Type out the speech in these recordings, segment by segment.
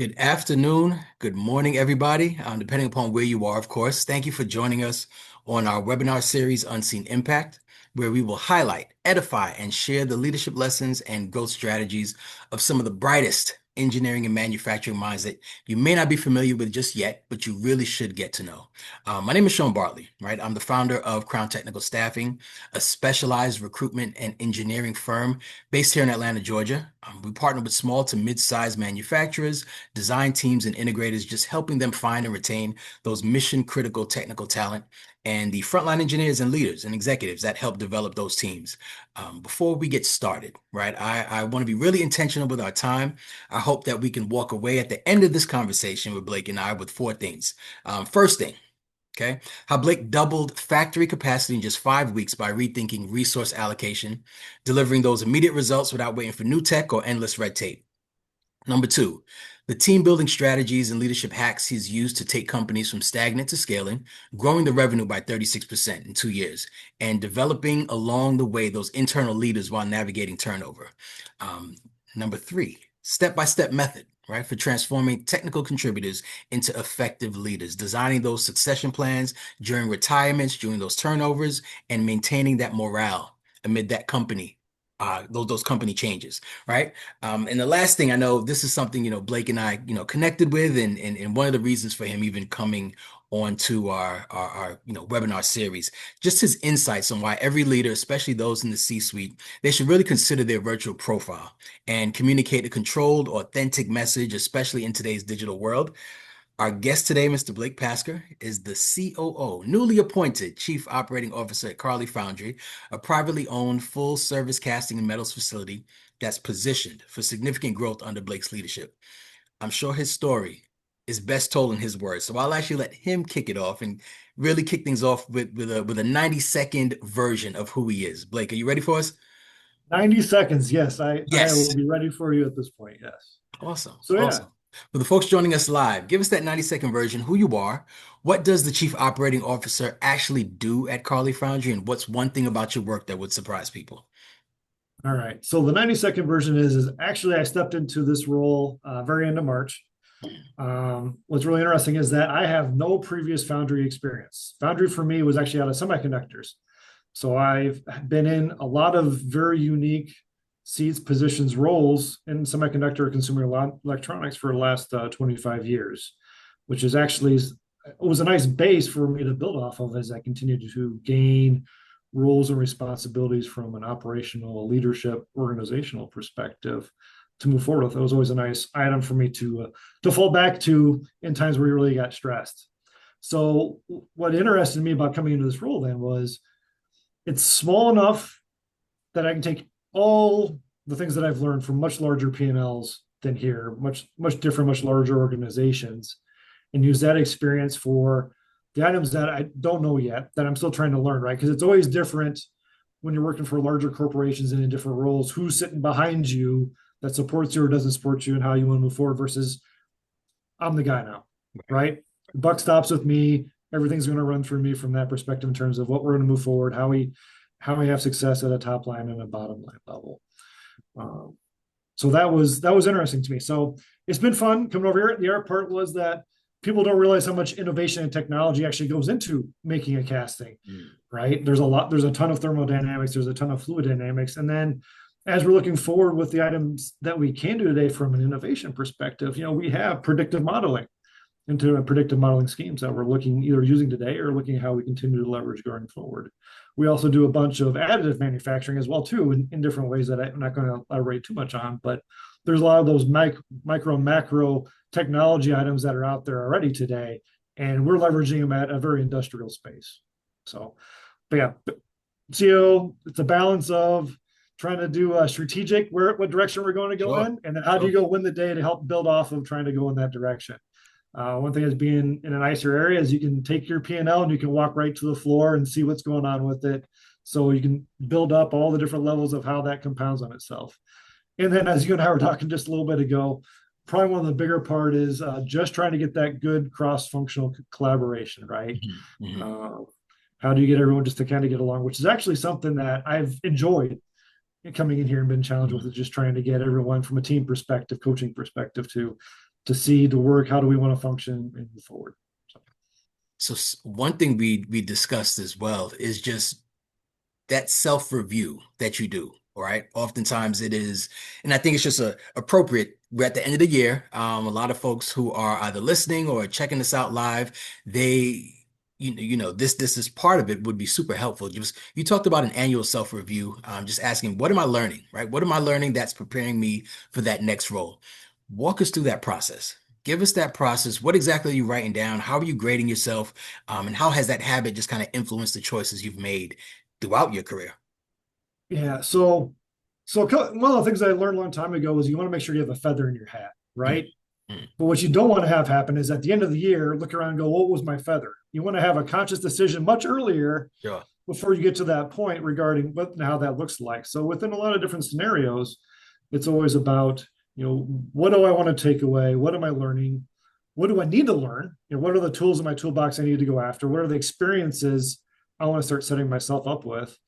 Good afternoon, good morning, everybody, depending upon where you are, of course. Thank you for joining us on our webinar series, Unseen Impact, where we will highlight, edify, and share the leadership lessons and growth strategies of some of the brightest engineering and manufacturing minds that you may not be familiar with just yet, but you really should get to know. My name is Sean Bartley, right? I'm the founder of Crown Technical Staffing, a specialized recruitment and engineering firm based here in Atlanta, Georgia. We partner with small to mid-sized manufacturers, design teams, and integrators, just helping them find and retain those mission critical technical talent and the frontline engineers and leaders and executives that help develop those teams. Before we get started, right, I want to be really intentional with our time. I hope that we can walk away at the end of this conversation with Blake and I with four things. First thing, okay, how Blake doubled factory capacity in just 5 weeks by rethinking resource allocation, delivering those immediate results without waiting for new tech or endless red tape. Number two, the team building strategies and leadership hacks he's used to take companies from stagnant to scaling, growing the revenue by 36% in 2 years, and developing along the way those internal leaders while navigating turnover. Number three, step-by-step method, right, for transforming technical contributors into effective leaders, designing those succession plans during retirements, during those turnovers, and maintaining that morale amid that company those company changes, right? And the last thing I know, this is something, Blake and I, connected with, and one of the reasons for him even coming on to our webinar series, just his insights on why every leader, especially those in the C-suite, they should really consider their virtual profile and communicate a controlled, authentic message, especially in today's digital world. Our guest today, Mr. Blake Pasker, is the COO, newly appointed Chief Operating Officer at Carley Foundry, a privately owned full-service casting and metals facility that's positioned for significant growth under Blake's leadership. I'm sure his story is best told in his words, so I'll actually let him kick it off and really kick things off with a 90-second version of who he is. Blake, are you ready for us? 90 seconds. Yes, I Yes. will be ready for you at this point. Yes. Awesome. So yeah. Awesome. For the folks joining us live, give us that 90-second version, who you are, what does the Chief Operating Officer actually do at Carley Foundry, and what's one thing about your work that would surprise people? All right. So the 90-second version is actually I stepped into this role very end of March. What's really interesting is that I have no previous foundry experience. Foundry for me was actually out of semiconductors. So I've been in a lot of very unique seats, positions, roles in semiconductor consumer electronics for the last 25 years, which is actually it was a nice base for me to build off of as I continued to gain roles and responsibilities from an operational leadership organizational perspective to move forward with. It was always a nice item for me to fall back to in times where you really got stressed. So what interested me about coming into this role then was it's small enough that I can take all the things that I've learned from much larger P&Ls than here, much different, much larger organizations, and use that experience for the items that I don't know yet that I'm still trying to learn, right? Because it's always different when you're working for larger corporations and in different roles, who's sitting behind you that supports you or doesn't support you and how you want to move forward versus I'm the guy now, right? The buck stops with me. Everything's going to run through me from that perspective in terms of what we're going to move forward, how we have success at a top line and a bottom line level. So that was interesting to me. So it's been fun coming over here. The other part was that people don't realize how much innovation and technology actually goes into making a casting, right? There's a ton of thermodynamics, there's a ton of fluid dynamics. And then as we're looking forward with the items that we can do today from an innovation perspective, we have predictive modeling into predictive modeling schemes that we're looking either using today or looking at how we continue to leverage going forward. We also do a bunch of additive manufacturing as well too, in different ways that I'm not going to elaborate too much on, but there's a lot of those micro macro technology items that are out there already today, and we're leveraging them at a very industrial space. So, but yeah, CO, it's a balance of trying to do a strategic, what direction we're going to go in, and then how do you go win the day to help build off of trying to go in that direction. One thing is being in a nicer area is you can take your P&L and you can walk right to the floor and see what's going on with it. So you can build up all the different levels of how that compounds on itself. And then as you and I were talking just a little bit ago, probably one of the bigger part is just trying to get that good cross-functional collaboration, right? Mm-hmm. How do you get everyone just to kind of get along, which is actually something that I've enjoyed coming in here and been challenged with, is just trying to get everyone from a team perspective, coaching perspective to to see, to work, how do we want to function and move forward. So one thing we discussed as well is just that self-review that you do, right? Oftentimes it is, and I think it's just appropriate. We're at the end of the year. A lot of folks who are either listening or checking this out live, they, this is part of it would be super helpful. Just you talked about an annual self-review, just asking, what am I learning, right? What am I learning that's preparing me for that next role? Walk us through that process. Give us that process. What exactly are you writing down? How are you grading yourself? And how has that habit just kind of influenced the choices you've made throughout your career? Yeah. So one of the things I learned a long time ago is you want to make sure you have a feather in your hat, Mm, right? mm, But what you don't want to have happen is at the end of the year, look around and go, what was my feather? You want to have a conscious decision much earlier sure. before you get to that point regarding what and how that looks like. So within a lot of different scenarios, it's always about, what do I want to take away? What am I learning? What do I need to learn? What are the tools in my toolbox I need to go after? What are the experiences I want to start setting myself up with?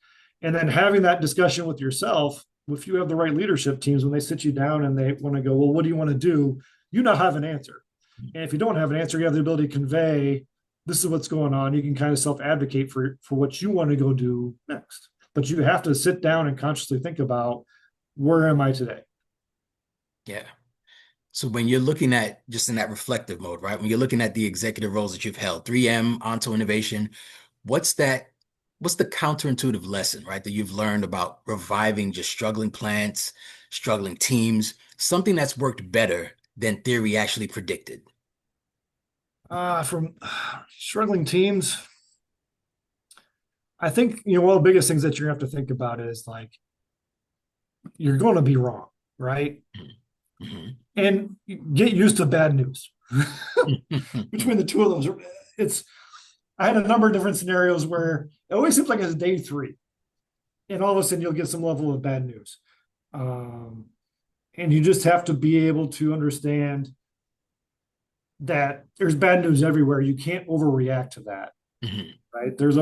And then having that discussion with yourself, if you have the right leadership teams, when they sit you down and they want to go, well, what do you want to do? You now have an answer. And if you don't have an answer, you have the ability to convey, this is what's going on. You can kind of self-advocate for what you want to go do next. But you have to sit down and consciously think about, where am I today? Yeah. So when you're looking at just in that reflective mode, right? When you're looking at the executive roles that you've held, 3M, Onto Innovation, what's that? What's the counterintuitive lesson, right, that you've learned about reviving just struggling plants, struggling teams, something that's worked better than theory actually predicted? From struggling teams, I think, one of the biggest things that you have to think about is like, you're going to be wrong, right? Mhm. And get used to bad news. Mhm. Between the two of those, it's, I had a number of different scenarios where it always seems like it's day three, and all of a sudden you'll get some level of bad news. Um, and you just have to be able to understand that there's bad news everywhere. You can't overreact to that, Mhm. right? There's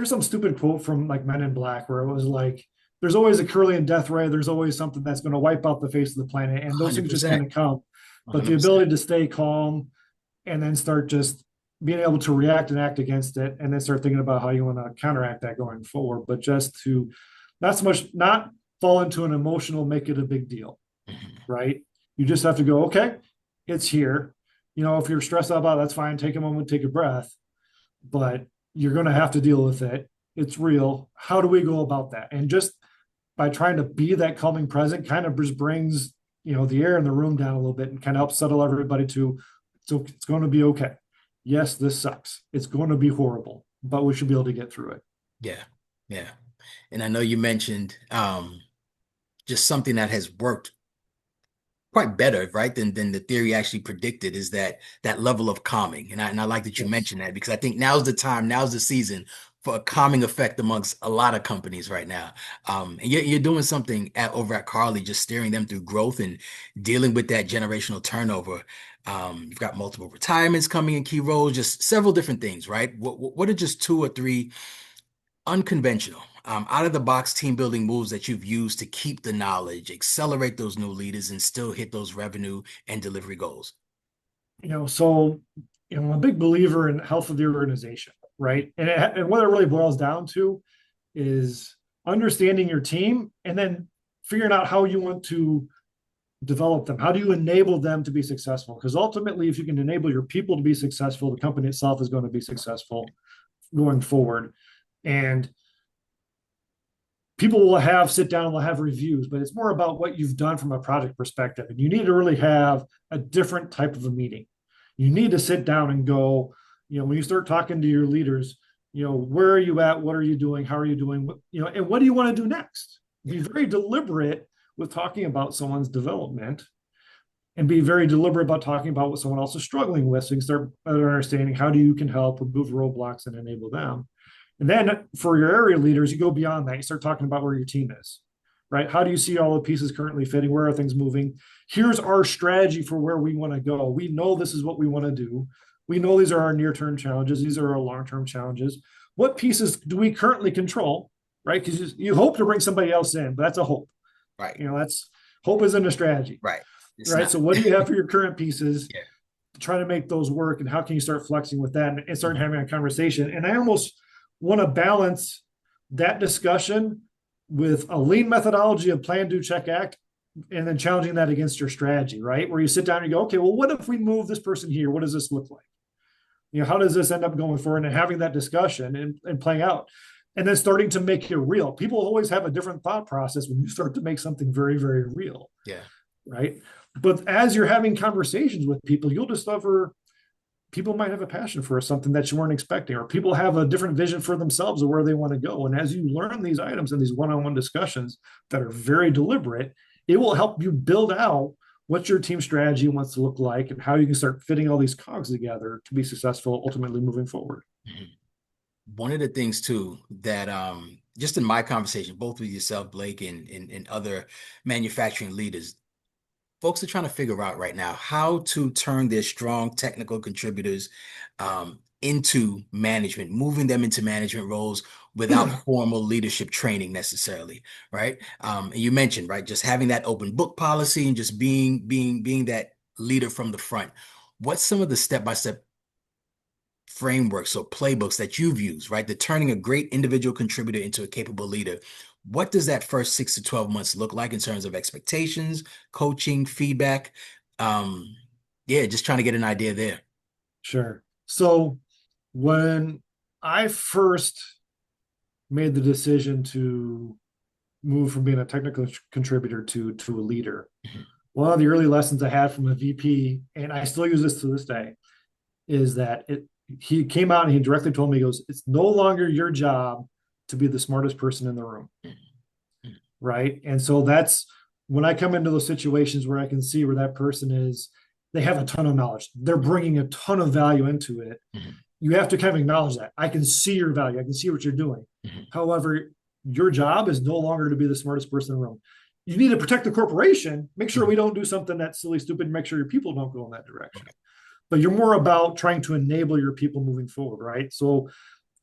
some stupid quote from like Men in Black where it was like, there's always a Curlian death ray. There's always something that's going to wipe out the face of the planet, and those things just kind 100%. of come. But the 100%. ability to stay calm and then start just being able to react and act against it, and then start thinking about how you want to counteract that going forward. But just to not so much not fall into an emotional, make it a big deal, Mhm. right? You just have to go, okay, it's here. If you're stressed out about it, that's fine. Take a moment, take a breath, but you're going to have to deal with it. It's real. How do we go about that? And just by trying to be that calming present kind of just brings, the air in the room down a little bit and kind of helps settle everybody to, so it's going to be okay. Yes, this sucks. It's going to be horrible, but we should be able to get through it. Yeah. Yeah. And I know you mentioned just something that has worked quite better, right, than the theory actually predicted is that level of calming. And I like that you Yes. mentioned that because I think now's the time, now's the season for a calming effect amongst a lot of companies right now. And you're doing something over at Carley, just steering them through growth and dealing with that generational turnover. You've got multiple retirements coming in key roles, just several different things, right? What are just two or three unconventional, out of the box team building moves that you've used to keep the knowledge, accelerate those new leaders, and still hit those revenue and delivery goals? So, I'm a big believer in health of the organization, right? And what it really boils down to is understanding your team and then figuring out how you want to develop them. How do you enable them to be successful? Because ultimately, if you can enable your people to be successful, the company itself is going to be successful going forward. And people will have sit down and they'll have reviews, but it's more about what you've done from a project perspective. And you need to really have a different type of a meeting. You need to sit down and go, when you start talking to your leaders, where are you at? What are you doing? How are you doing? And what do you want to do next? Be Yeah. very deliberate with talking about someone's development, and be very deliberate about talking about what someone else is struggling with, so you can start better understanding how do you can help remove roadblocks and enable them. And then for your area leaders, you go beyond that. You start talking about where your team is, right? How do you see all the pieces currently fitting? Where are things moving? Here's our strategy for where we want to go. We know this is what we want to do. We know these are our near-term challenges. These are our long-term challenges. What pieces do we currently control, right? Because you hope to bring somebody else in, but that's a hope. Right. That's hope isn't a strategy. Right. It's right? not. So what do you have for your current pieces Yeah. to try to make those work? And how can you start flexing with that and start Mhm. having a conversation? And I almost want to balance that discussion with a lean methodology of plan, do, check, act, and then challenging that against your strategy, right? Where you sit down and you go, okay, well, what if we move this person here? What does this look like? How does this end up going forward, and having that discussion and playing out, and then starting to make it real. People always have a different thought process when you start to make something very, very real, Yeah. right? But as you're having conversations with people, you'll discover people might have a passion for something that you weren't expecting, or people have a different vision for themselves of where they want to go. And as you learn these items in these one-on-one discussions that are very deliberate, it will help you build out what your team strategy wants to look like and how you can start fitting all these cogs together to be successful ultimately moving forward. Mhm. One of the things too that just in my conversation, both with yourself, Blake, and other manufacturing leaders, folks are trying to figure out right now how to turn their strong technical contributors into management, moving them into management roles without formal leadership training necessarily, right? And you mentioned, right, just having that open book policy and just being that leader from the front. What's some of the step-by-step frameworks or playbooks that you've used, right? The turning a great individual contributor into a capable leader. What does that first 6 to 12 months look like in terms of expectations, coaching, feedback? Um, yeah, just trying to get an idea there. Sure. So when I first made the decision to move from being a technical contributor to a leader, Mhm. one of the early lessons I had from a VP, and I still use this to this day, is that he came out and he directly told me, he goes, it's no longer your job to be the smartest person in the room. Mhm. Right. And so that's when I come into those situations where I can see where that person is, they have a ton of knowledge. They're bringing a ton of value into it. Mhm. You have to kind of acknowledge that. I can see your value. I can see what you're doing. Mhm. However, your job is no longer to be the smartest person in the room. You need to protect the corporation, make sure Mhm. we don't do something that's silly, stupid, make sure your people don't go in that direction. Right. But you're more about trying to enable your people moving forward, right? So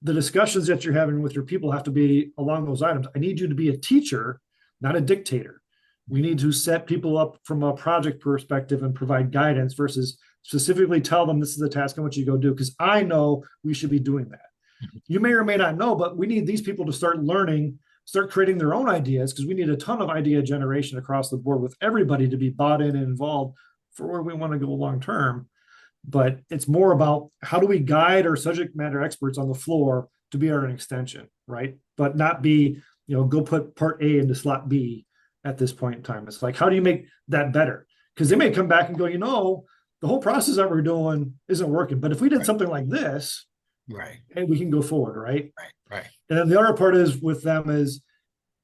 the discussions that you're having with your people have to be along those items. I need you to be a teacher, not a dictator. We need to set people up from a project perspective and provide guidance versus specifically tell them this is the task I want you to go do, because I know we should be doing that. Mhm. You may or may not know, but we need these people to start learning, start creating their own ideas, because we need a ton of idea generation across the board with everybody to be bought in and involved for where we want to go long term. But it's more about how do we guide our subject matter experts on the floor to be our extension, right? But not be, go put part A into slot B at this point in time. It's like, how do you make that better? Because they may come back and go, the whole process that we're doing isn't working. But if we did Right. something like this, Right. and we can go forward, right? Right. Right. And then the other part is with them is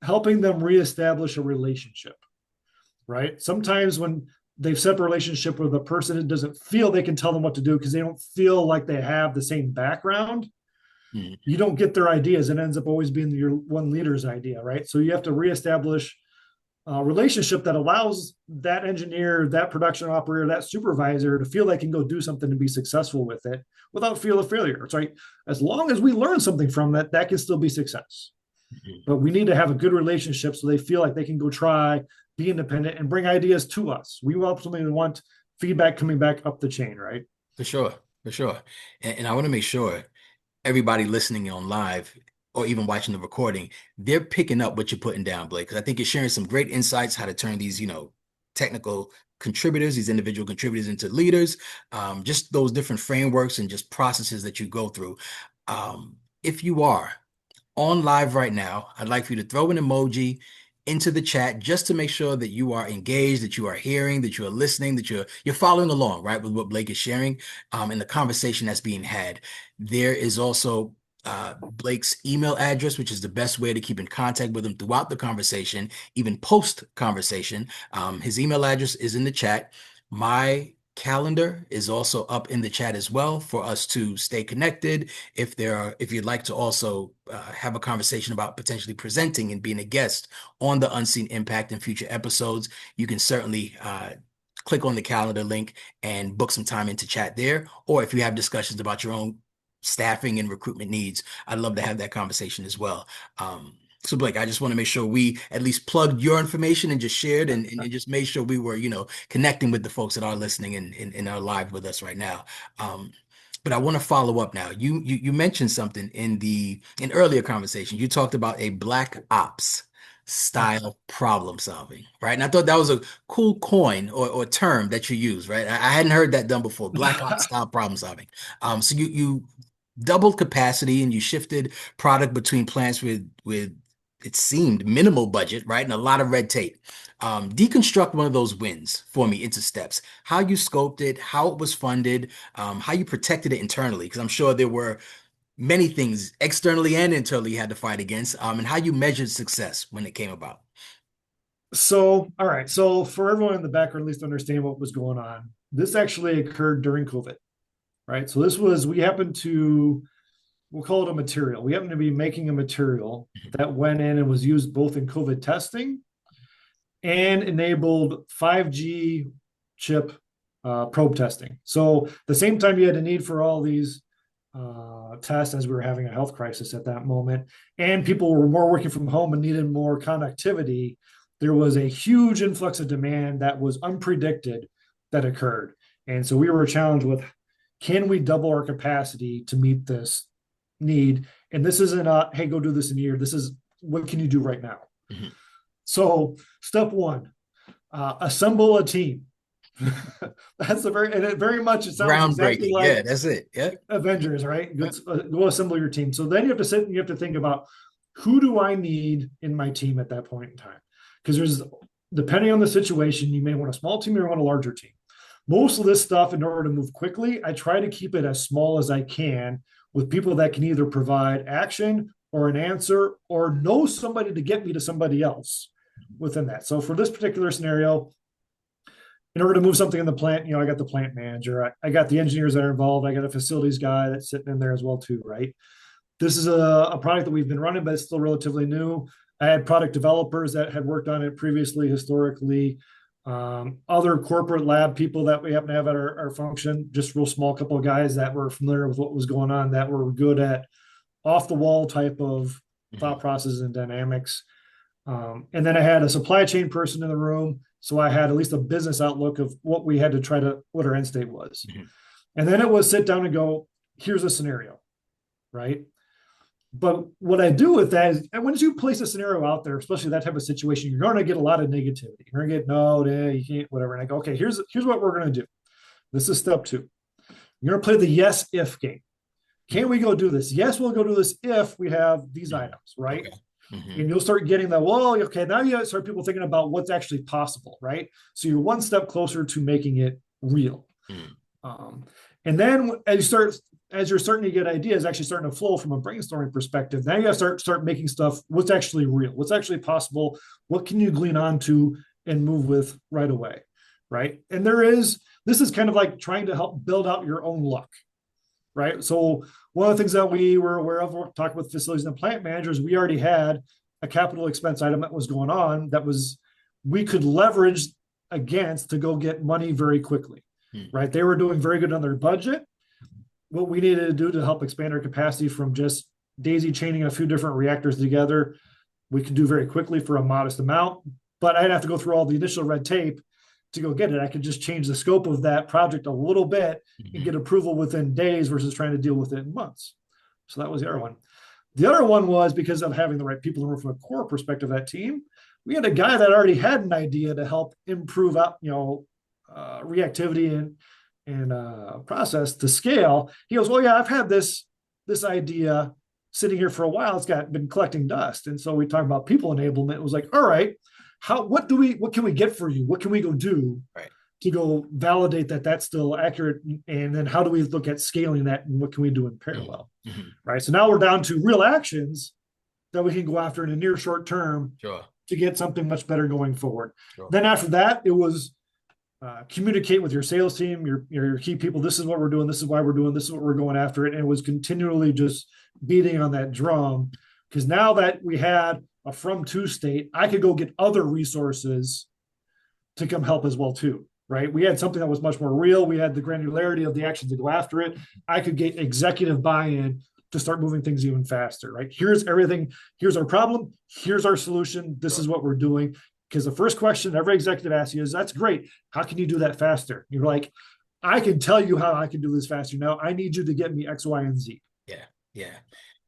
helping them reestablish a relationship, right? Sometimes when they've set a relationship with a person that doesn't feel they can tell them what to do because they don't feel like they have the same background, Mhm. you don't get their ideas. It ends up always being your one leader's idea, right? So you have to reestablish a relationship that allows that engineer, that production operator, that supervisor to feel they can go do something to be successful with it without feel of failure. It's right. As long as we learn something from that, that can still be success. Mhm. But we need to have a good relationship so they feel like they can go try, be independent, and bring ideas to us. We ultimately want feedback coming back up the chain, right? For sure. For sure. And I want to make sure everybody listening on live or even watching the recording, they're picking up what you're putting down, Blake, because I think you're sharing some great insights how to turn these, technical contributors, these individual contributors into leaders, just those different frameworks and just processes that you go through. If you are on live right now, I'd like for you to throw an emoji into the chat just to make sure that you are engaged, that you are hearing, that you are listening, that you're following along, right, with what Blake is sharing, and the conversation that's being had. There is also Blake's email address, which is the best way to keep in contact with him throughout the conversation, even post conversation. His email address is in the chat. My calendar is also up in the chat as well for us to stay connected. If you'd like to also have a conversation about potentially presenting and being a guest on the Unseen Impact in future episodes, you can certainly click on the calendar link and book some time into chat there. Or if you have discussions about your own staffing and recruitment needs, I'd love to have that conversation as well. So Blake, I just want to make sure we at least plugged your information and just shared and just made sure we were, connecting with the folks that are listening and are live with us right now. Um, but I want to follow up now. You mentioned something in earlier conversations. You talked about a black ops Yes. style problem solving, right? And I thought that was a cool coin or term that you use, right? I hadn't heard that done before. Black ops style problem solving. So you doubled capacity and you shifted product between plants with it seemed minimal budget, right? And a lot of red tape. Deconstruct one of those wins for me into steps. How you scoped it, how it was funded, how you protected it internally, because I'm sure there were many things externally and internally you had to fight against, and how you measured success when it came about. So, all right. So, for everyone in the back, or at least understand what was going on, this actually occurred during COVID, right? So, we happened to, we'll call it a material. We happened to be making a material that went in and was used both in COVID testing and enabled 5G chip probe testing. So, the same time you had a need for all these tests as we were having a health crisis at that moment, and people were more working from home and needed more connectivity, there was a huge influx of demand that was unpredicted that occurred. And so we were challenged with, can we double our capacity to meet this need? And this isn't a, hey, go do this in a year. This is, what can you do right now? Mhm. So step one, assemble a team. That's the very, and it very much, it sounds exactly Groundbreaking. Yeah, like that's it. Yeah. Avengers, right? Go assemble your team. So then you have to sit and you have to think about, who do I need in my team at that point in time? Because depending on the situation, you may want a small team or you want a larger team. Most of this stuff, in order to move quickly, I try to keep it as small as I can with people that can either provide action or an answer or know somebody to get me to somebody else within that. So for this particular scenario, in order to move something in the plant, I got the plant manager, I got the engineers that are involved, I got a facilities guy that's sitting in there as well too, right? This is a product that we've been running, but it's still relatively new. I had product developers that had worked on it previously, historically, other corporate lab people that we happen to have at our function, just real small couple of guys that were familiar with what was going on, that were good at off the wall type of Mhm. thought processes and dynamics. And then I had a supply chain person in the room. So I had at least a business outlook of what we had to try to, what our end state was. Mhm. And then it was sit down and go, here's a scenario, right? But what I do with that is, and once you place a scenario out there, especially that type of situation, you're going to get a lot of negativity. You're going to get, no, nah, you can't, whatever. And I go, okay, here's what we're going to do. This is step two. You're going to play the yes if game. Can we go do this? Yes, we'll go do this if we have these Mhm. items, right? Okay. Mhm. And you'll start getting that, well, okay, now you start people thinking about what's actually possible, right? So you're one step closer to making it real. Mhm. Um, and then as you're starting to get ideas actually starting to flow from a brainstorming perspective, now you have to start making stuff, what's actually real, what's actually possible, what can you glean onto and move with right away, right? And this is kind of like trying to help build out your own luck, right? So one of the things that we were aware of, we're talking with facilities and plant managers, we already had a capital expense item that was going on that was, we could leverage against to go get money very quickly, Mhm. right? They were doing very good on their budget. What we needed to do to help expand our capacity from just daisy chaining a few different reactors together, we could do very quickly for a modest amount, but I'd have to go through all the initial red tape to go get it. I could just change the scope of that project a little bit and Mhm. get approval within days versus trying to deal with it in months. So that was the other one. The other one was because of having the right people in the room from a core perspective of that team. We had a guy that already had an idea to help improve out, reactivity and process to scale. He goes, well, yeah, I've had this idea sitting here for a while. It's been collecting dust. And so we talked about people enablement. It was like, all right, what can we get for you? What can we go do Right. to go validate that that's still accurate? And then how do we look at scaling that and what can we do in Mhm. parallel? Mhm. Right. So now we're down to real actions that we can go after in a near short term Sure. to get something much better going forward. Sure. Then after that, it was communicate with your sales team, your key people. This is what we're doing. This is why we're doing. This is what we're going after it. And it was continually just beating on that drum, because now that we had a from to state, I could go get other resources to come help as well too. Right? We had something that was much more real. We had the granularity of the actions to go after it. I could get executive buy-in to start moving things even faster, right? Here's everything. Here's our problem. Here's our solution. This is what we're doing. Because the first question every executive asks you is, that's great. How can you do that faster? You're like, I can tell you how I can do this faster. Now I need you to get me X, Y, and Z. Yeah, yeah.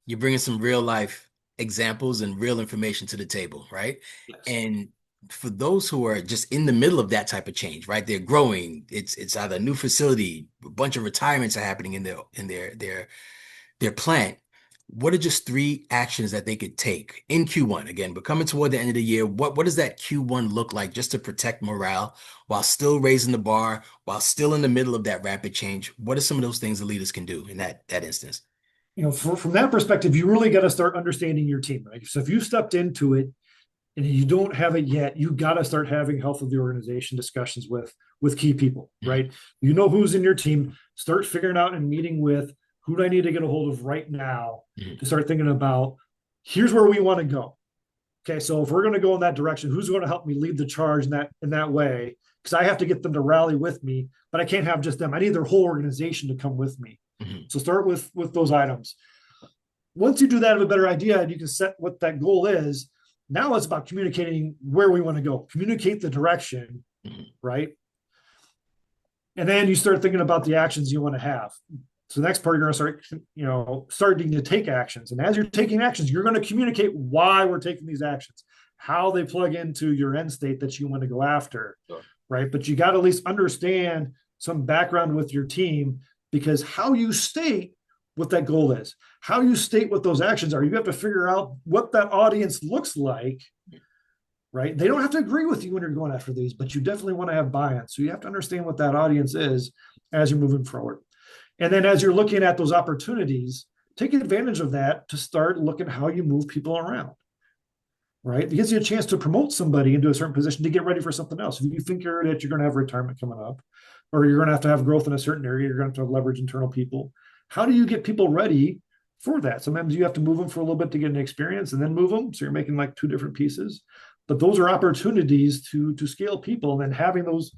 You're bringing some real life examples and real information to the table, right? Yes. And for those who are just in the middle of that type of change, right? They're growing. It's either a new facility, a bunch of retirements are happening in their plant. What are just three actions that they could take in Q1? Again, we're coming toward the end of the year. What does that Q1 look like just to protect morale while still raising the bar, while still in the middle of that rapid change? What are some of those things the leaders can do in that instance? From that perspective, you really got to start understanding your team, right? So if you stepped into it and you don't have it yet, you got to start having health of the organization discussions with key people, right? You know who's in your team. Start figuring out and meeting with who do I need to get a hold of right now to start thinking about, here's where we want to go. Okay, so if we're going to go in that direction, who's going to help me lead the charge in that way? Because I have to get them to rally with me, but I can't have just them. I need their whole organization to come with me. So start with those items. Once you do that, have a better idea, and you can set what that goal is. Now it's about communicating where we want to go. Communicate the direction, right? And then you start thinking about the actions you want to have. So the next part, you're going to start, starting to take actions. And as you're taking actions, you're going to communicate why we're taking these actions, how they plug into your end state that you want to go after, Sure. right? But you got to at least understand some background with your team, because how you state what that goal is, how you state what those actions are, you have to figure out what that audience looks like, right? They don't have to agree with you when you're going after these, but you definitely want to have buy-in. So you have to understand what that audience is as you're moving forward. And then as you're looking at those opportunities, take advantage of that to start looking how you move people around, right? It gives you a chance to promote somebody into a certain position to get ready for something else. If you think that you're going to have retirement coming up, or you're going to have growth in a certain area, you're going to have to leverage internal people. How do you get people ready for that? Sometimes you have to move them for a little bit to get an experience and then move them. So you're making like two different pieces. But those are opportunities to scale people, and then having those,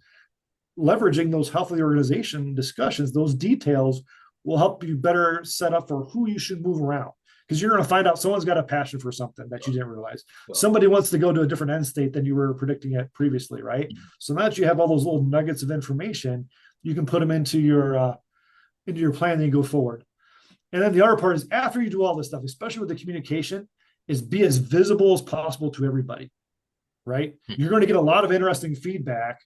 leveraging those health of the organization discussions, those details will help you better set up for who you should move around. Because you're going to find out someone's got a passion for something that you didn't realize. Somebody wants to go to a different end state than you were predicting it previously, right? So now that you have all those little nuggets of information, you can put them into your plan and you go forward. And then the other part is, after you do all this stuff, especially with the communication, is be as visible as possible to everybody, right? You're going to get a lot of interesting feedback.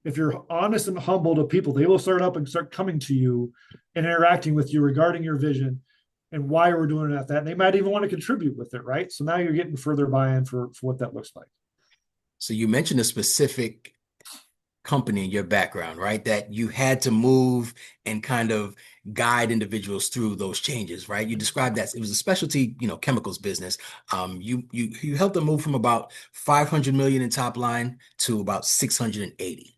If you're honest and humble to people, they will start up and start coming to you and interacting with you regarding your vision and why we're doing it at that. And they might even want to contribute with it, right? So now you're getting further buy-in for what that looks like. So you mentioned a specific company in your background, right? That you had to move and kind of guide individuals through those changes, right? You described that it was a specialty, chemicals business. You helped them move from about 500 million in top line to about 680.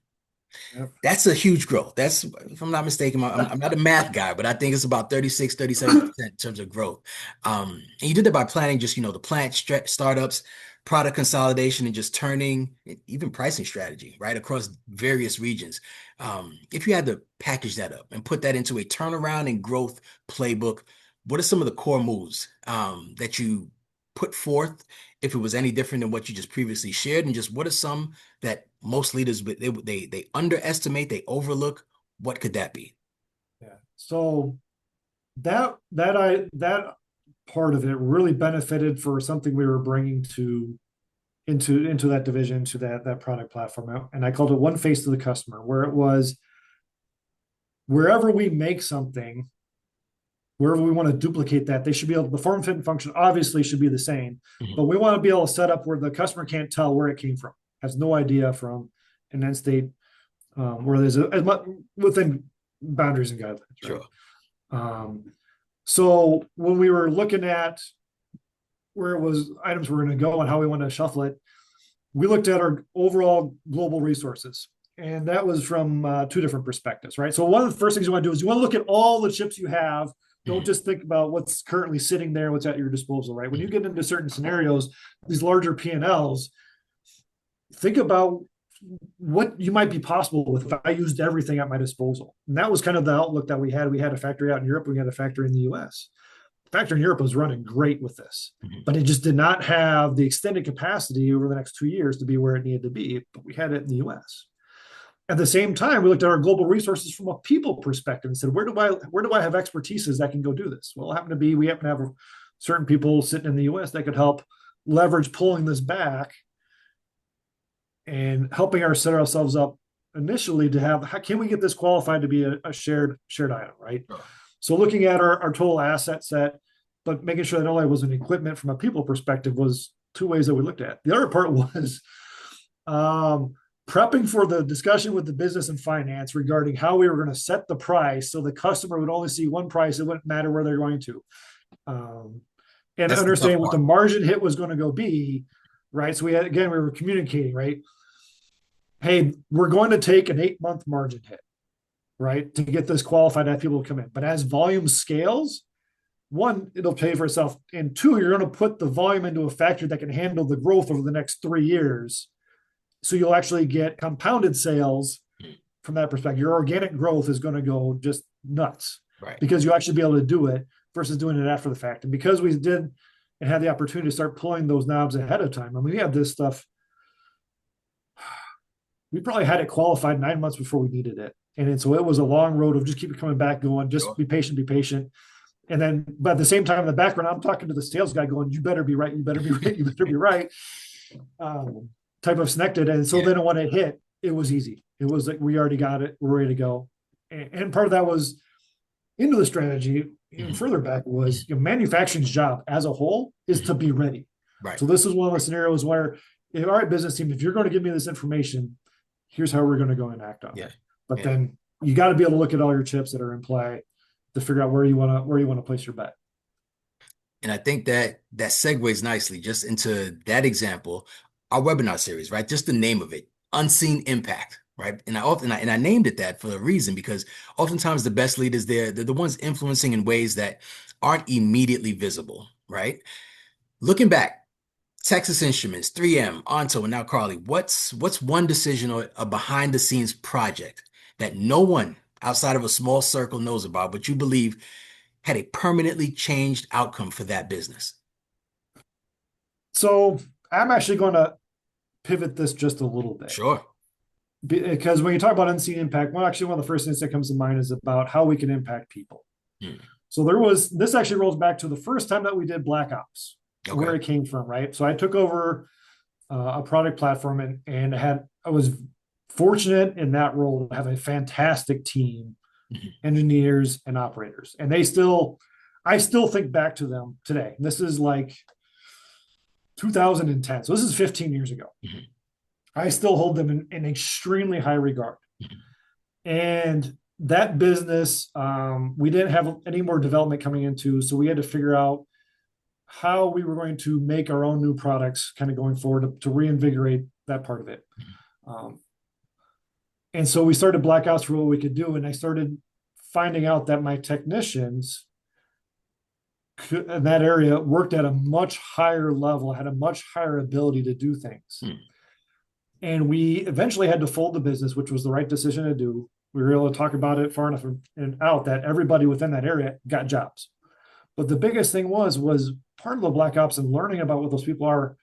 Yep. That's a huge growth. That's, if I'm not mistaken, I'm not a math guy, but I think it's about 36, 37% in terms of growth. And you did that by planning just, the plant startups, product consolidation, and just turning, even pricing strategy, right, across various regions. If you had to package that up and put that into a turnaround and growth playbook, what are some of the core moves that you put forth, if it was any different than what you just previously shared, and just what are some that most leaders they underestimate, they overlook? What could that be? Yeah. So that part of it really benefited for something we were bringing into that division, to that product platform, and I called it one face to the customer, where it was, wherever we make something, wherever we want to duplicate that, they should be able, the form, fit, and function obviously should be the same, but we want to be able to set up where the customer can't tell where it came from, has no idea from an end state, where there's within boundaries and guidelines. Right? Sure. So when we were looking at where it was items we're going to go and how we want to shuffle it, we looked at our overall global resources. And that was from two different perspectives, right? So one of the first things you want to do is you want to look at all the chips you have. Don't just think about what's currently sitting there, what's at your disposal, right? When you get into certain scenarios, these larger P&Ls, think about what you might be possible with if I used everything at my disposal. And that was kind of the outlook that we had. We had a factory out in Europe, we had a factory in the US. factory in Europe was running great with this, Mhm. but it just did not have the extended capacity over the next 2 years to be where it needed to be. But we had it in the US. At the same time, we looked at our global resources from a people perspective and said, where do I have expertises that can go do this? Well, it happened to be we happen to have certain people sitting in the US that could help leverage pulling this back and helping us set ourselves up initially to have how can we get this qualified to be a shared item, right? Sure. So looking at our total asset set, but making sure that only was an equipment from a people perspective was two ways that we looked at. The other part was prepping for the discussion with the business and finance regarding how we were going to set the price so the customer would only see one price. It wouldn't matter where they're going to. And That's the tough understanding what the part. margin hit was going to go be, right? So we were communicating, right? Hey, we're going to take an 8-month margin hit, right? To get this qualified to have people come in. But as volume scales, one, it'll pay for itself. And two, you're going to put the volume into a factory that can handle the growth over the next 3 years. So you'll actually get compounded sales from that perspective. Your organic growth is going to go just nuts Right. because you'll actually be able to do it versus doing it after the fact. And because we did and had the opportunity to start pulling those knobs ahead of time, I mean, we had this stuff. We probably had it qualified 9 months before we needed it. And so it was a long road of just keep it coming back, going, just Sure. be patient, be patient. And then, but at the same time, in the background, I'm talking to the sales guy going, you better be right. You better be right. You better be right. Type of connected. And so Yeah. then when it hit, it was easy. It was like, we already got it. We're ready to go. And part of that was into the strategy, even further back was manufacturing's job as a whole is to be ready. Right. So this is one of the scenarios where, all right, business team, if you're going to give me this information, here's how we're going to go and act on it. But then you got to be able to look at all your chips that are in play to figure out where you want to place your bet. And I think that segues nicely just into that example, our webinar series, right? Just the name of it, Unseen Impact, right? And I named it that for a reason because oftentimes the best leaders they're the ones influencing in ways that aren't immediately visible, right? Looking back, Texas Instruments, 3M, Onto, and now Carley, what's one decision or a behind the scenes project that no one outside of a small circle knows about, but you believe had a permanently changed outcome for that business? So I'm actually going to pivot this just a little bit. Sure. Because when you talk about unseen impact, one of the first things that comes to mind is about how we can impact people. Hmm. So this actually rolls back to the first time that we did Black Ops, where it came from, right? So I took over a product platform and I was fortunate in that role to have a fantastic team, engineers and operators. And I still think back to them today. This is like 2010. So this is 15 years ago. I still hold them in extremely high regard. And that business, we didn't have any more development coming into, so we had to figure out how we were going to make our own new products kind of going forward to reinvigorate that part of it. And so we started Black Ops for what we could do. And I started finding out that my technicians in that area worked at a much higher level, had a much higher ability to do things. And we eventually had to fold the business, which was the right decision to do. We were able to talk about it far enough and out that everybody within that area got jobs. But the biggest thing was part of the Black Ops and learning about what those people are.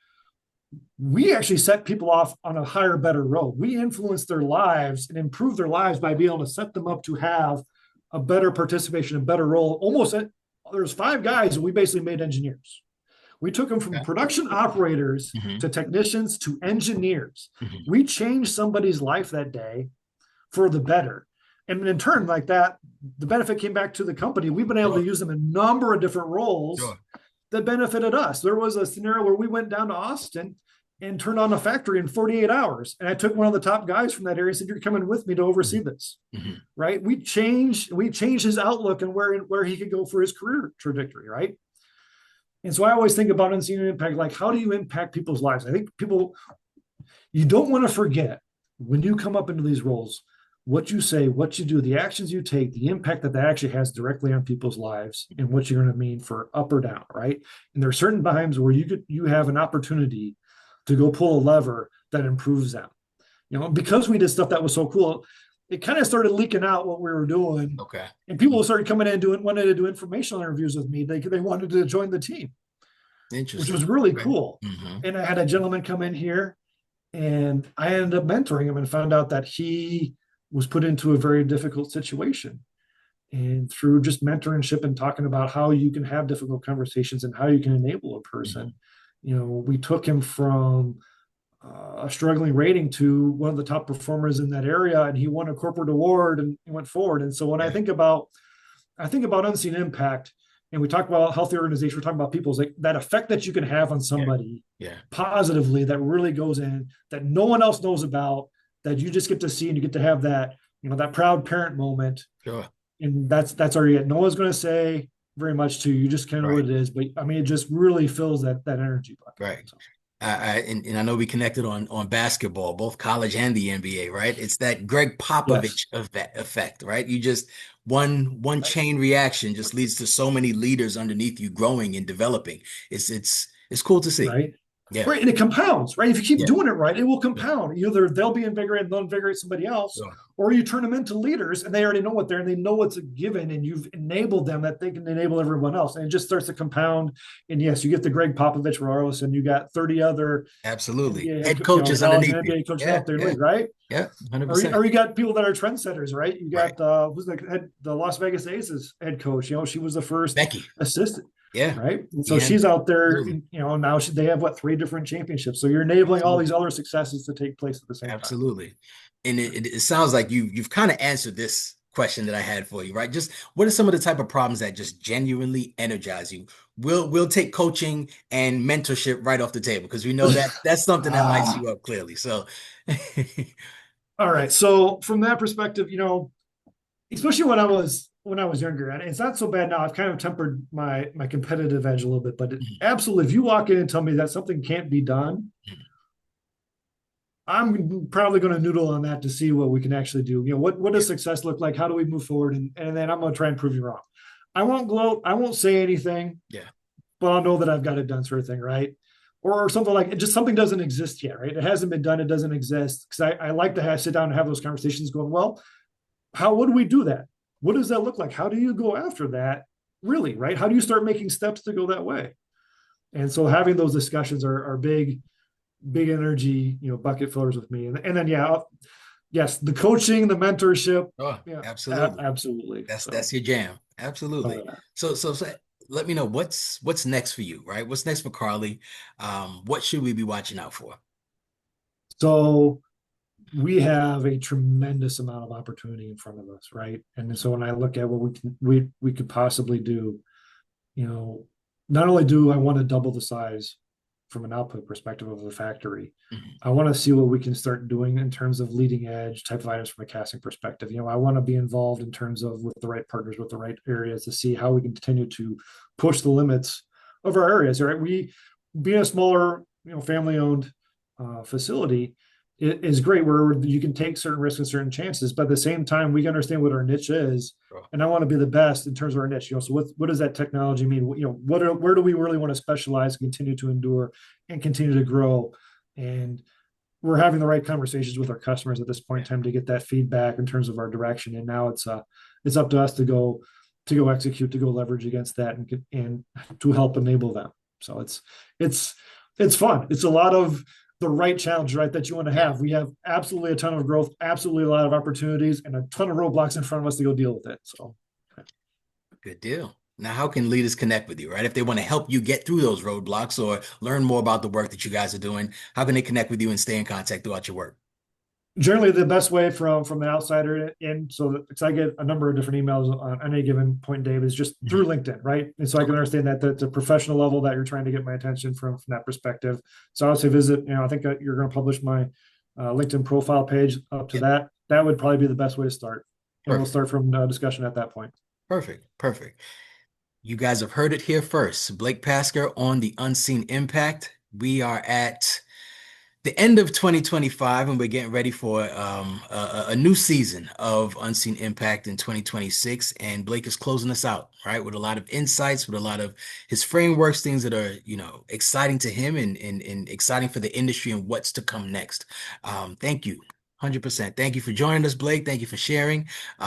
We actually set people off on a higher, better road. We influenced their lives and improved their lives by being able to set them up to have a better participation, a better role. There's 5 guys we basically made engineers. We took them from production operators to technicians to engineers. We changed somebody's life that day for the better. And in turn, like that, the benefit came back to the company. We've been able to use them in a number of different roles that benefited us. There was a scenario where we went down to Austin and turned on a factory in 48 hours. And I took one of the top guys from that area and said, you're coming with me to oversee this, right? We changed his outlook and where he could go for his career trajectory, right? And so I always think about unseen impact, like how do you impact people's lives? I think you don't want to forget when you come up into these roles, what you say, what you do, the actions you take, the impact that actually has directly on people's lives and what you're going to mean for up or down, right? And there are certain times where you have an opportunity to go pull a lever that improves them. Because we did stuff that was so cool. it kind of started leaking out what we were doing. Okay. And people started coming in and wanted to do informational interviews with me. They wanted to join the team, which Interesting. was really Okay. cool. Hmm. And I had a gentleman come in here and I ended up mentoring him and found out that he was put into a very difficult situation. And through just mentorship and talking about how you can have difficult conversations and how you can enable a person, Hmm. we took him from a struggling rating to one of the top performers in that area, and he won a corporate award and went forward. And so when Yeah. I think about unseen impact, and we talk about healthy organization, we're talking about people's like that effect that you can have on Yeah. somebody Yeah. positively that really goes in that no one else knows about, that you just get to see and you get to have that, that proud parent moment. Sure. And that's all you get. No one's going to say very much to you. You just kind of know Right. what it is. But I mean, it just really fills that energy bucket. Right. So. And I know we connected on basketball, both college and the NBA, right? It's that Greg Yes. Popovich of that effect, right? You just one chain reaction just leads to so many leaders underneath you growing and developing. It's cool to see. Right. Yeah. Right. And it compounds, right? If you keep Yeah. doing it right, it will Yeah. compound. Either they'll be invigorated and they'll invigorate somebody else, Sure. or you turn them into leaders and they already know what they're and they know what's a given and you've enabled them that they can enable everyone else. And it just starts to compound. And yes, you get the Greg Popovich Royals and you got 30 other Absolutely. NBA Head head, coaches college and underneath you. NBA coaches Yeah. out there in the Yeah. league, right? Yeah. Or 100%. you got people that are trendsetters, right? You Right. got who's the Las Vegas Aces head coach. She was the first Becky. assistant, Yeah. right? And so Yeah. she's out there. Absolutely. Now they have what, three different championships. So you're enabling all these Absolutely. other successes to take place at the same time. Absolutely. And it sounds like you've kind of answered this question that I had for you, right? Just what are some of the type of problems that just genuinely energize you? We'll take coaching and mentorship right off the table because we know that that's something that lights Ah, you up clearly. So all right. So from that perspective, especially when I was younger, and it's not so bad now. I've kind of tempered my competitive edge a little bit, but absolutely, if you walk in and tell me that something can't be done, I'm probably going to noodle on that to see what we can actually do. What yeah, does success look like? How do we move forward? And then I'm going to try and prove you wrong. I won't gloat. I won't say anything, yeah, but I'll know that I've got it done, sort of thing, right? Or something like it just something doesn't exist yet, right? It hasn't been done. It doesn't exist because I like to sit down and have those conversations. Going, well, how would we do that? What does that look like? How do you go after that? Really, right? How do you start making steps to go that way? And so having those discussions are big energy, bucket fillers with me. And then, yeah, yes, the coaching, the mentorship. oh, Yeah, absolutely. absolutely. That's So, your jam. oh, Absolutely. yeah. So let me know what's next for you, right? What's next for Carley? What should we be watching out for? So we have a tremendous amount of opportunity in front of us, right? And so when I look at what we could possibly do, you know, not only do I want to double the size from an output perspective of the factory, Mhm. I want to see what we can start doing in terms of leading edge type of items from a casting perspective. I want to be involved in terms of with the right partners, with the right areas to see how we can continue to push the limits of our areas. Right, we being a smaller, family owned facility, it is great where you can take certain risks and certain chances, but at the same time, we understand what our niche is, Sure. and I want to be the best in terms of our niche. So what does that technology mean? Where do we really want to specialize, continue to endure, and continue to grow? And we're having the right conversations with our customers at this point Yeah. in time to get that feedback in terms of our direction. And now it's up to us to go execute, to go leverage against that, and to help enable them. So it's it's fun. It's a lot of the right challenge, right, that you want to Yeah. have. We have absolutely a ton of growth, absolutely a lot of opportunities, and a ton of roadblocks in front of us to go deal with it. So, Good deal. Now, how can leaders connect with you, right? If they want to help you get through those roadblocks or learn more about the work that you guys are doing, how can they connect with you and stay in contact throughout your work? generally, the best way from an outsider in, so that because I get a number of different emails on any given point, Dave, is just through Mhm. LinkedIn, right? And so I can Okay. understand that the professional level that you're trying to get my attention from that perspective. So I would say visit. I think you're going to publish my LinkedIn profile page up to Yep. that. That would probably be the best way to start, and we'll Perfect. start from discussion at that point. Perfect. Perfect. You guys have heard it here first. Blake Pasker on the Unseen Impact. We are at the end of 2025 and we're getting ready for a new season of Unseen Impact in 2026. And Blake is closing us out, right? With a lot of insights, with a lot of his frameworks, things that are, exciting to him and exciting for the industry and what's to come next. Thank you. 100%. Thank you for joining us, Blake. Thank you for sharing.